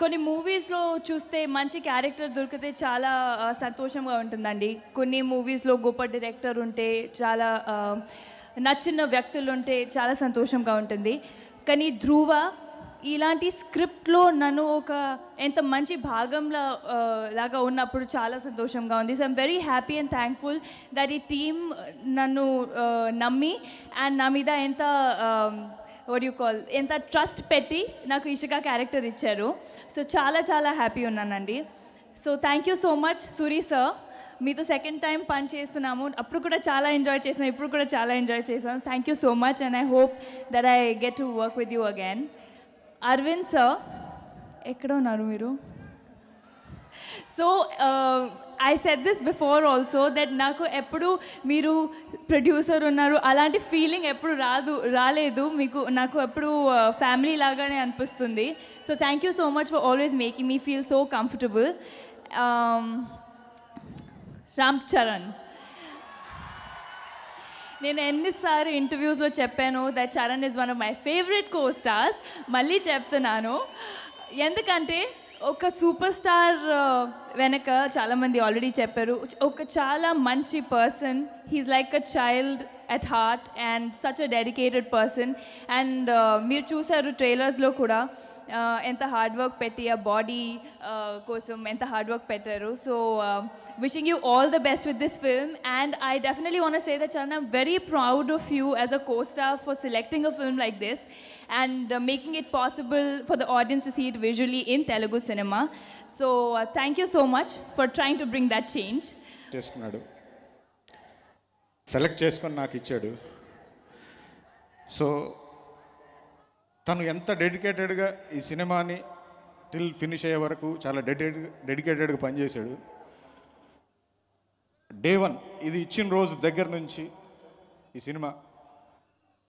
కొన్ని మూవీస్లో చూస్తే మంచి క్యారెక్టర్ దొరికితే చాలా సంతోషంగా ఉంటుందండి. కొన్ని మూవీస్లో గొప్ప డైరెక్టర్ ఉంటే, చాలా నచ్చిన వ్యక్తులు ఉంటే చాలా సంతోషంగా ఉంటుంది. కానీ ధ్రువ ఇలాంటి స్క్రిప్ట్లో నన్ను ఒక ఎంత మంచి భాగంలో లాగా ఉన్నప్పుడు చాలా సంతోషంగా ఉంది. So I'm very happy and thankful that ఈ టీమ్ నన్ను నమ్మి అండ్ నా మీద ఎంత ఎంత ట్రస్ట్ పెట్టి నాకు ఇషిక క్యారెక్టర్ ఇచ్చారు. సో చాలా చాలా హ్యాపీ ఉన్నానండి. So thank you so much Suri sir. మీతో సెకండ్ టైం పని చేస్తున్నాము. అప్పుడు కూడా చాలా ఎంజాయ్ చేసాను, ఇప్పుడు కూడా చాలా ఎంజాయ్ చేశాను. Thank you so much and I hope that I get to work with you again. Aravind sir, ఎక్కడ ఉన్నారు మీరు? So I said this before also that నాకు ఎప్పుడు మీరు ప్రొడ్యూసర్ ఉన్నారు అలాంటి ఫీలింగ్ ఎప్పుడు రాలేదు మీకు. నాకు ఎప్పుడు ఫ్యామిలీ లాగానే అనిపిస్తుంది. So thank you so much for always making me feel so comfortable. Ram Charan, నేను ఎన్నిసార్లు ఇంటర్వ్యూస్లో చెప్పాను that Charan is one of my favourite co stars. మళ్ళీ చెప్తున్నాను, ఎందుకంటే ఒక సూపర్ స్టార్ వెనక చాలామంది ఆల్రెడీ చెప్పారు, ఒక చాలా మంచి person. He's like a child at heart and such a dedicated person. And మీరు చూసారు ట్రైలర్స్లో కూడా ఎంత హార్డ్ వర్క్ పెట్టి ఆ బాడీ కోసం ఎంత హార్డ్ వర్క్ పెట్టారు. So wishing you all the best with this film. And I definitely want to say that Charan, I'm very proud of you as a co-star for selecting a film like this and making it possible for the audience to see it visually in Telugu cinema. So thank you so much for trying to bring that change. చేసుకున్నాడు, select చేసుకొని నాకు ఇచ్చాడు. So తను ఎంత డెడికేటెడ్గా ఈ సినిమాని till finish అయ్యే వరకు చాలా డెడికేటెడ్గా పనిచేశాడు. డే 1 ఇది ఇచ్చిన రోజు దగ్గర నుంచి ఈ సినిమా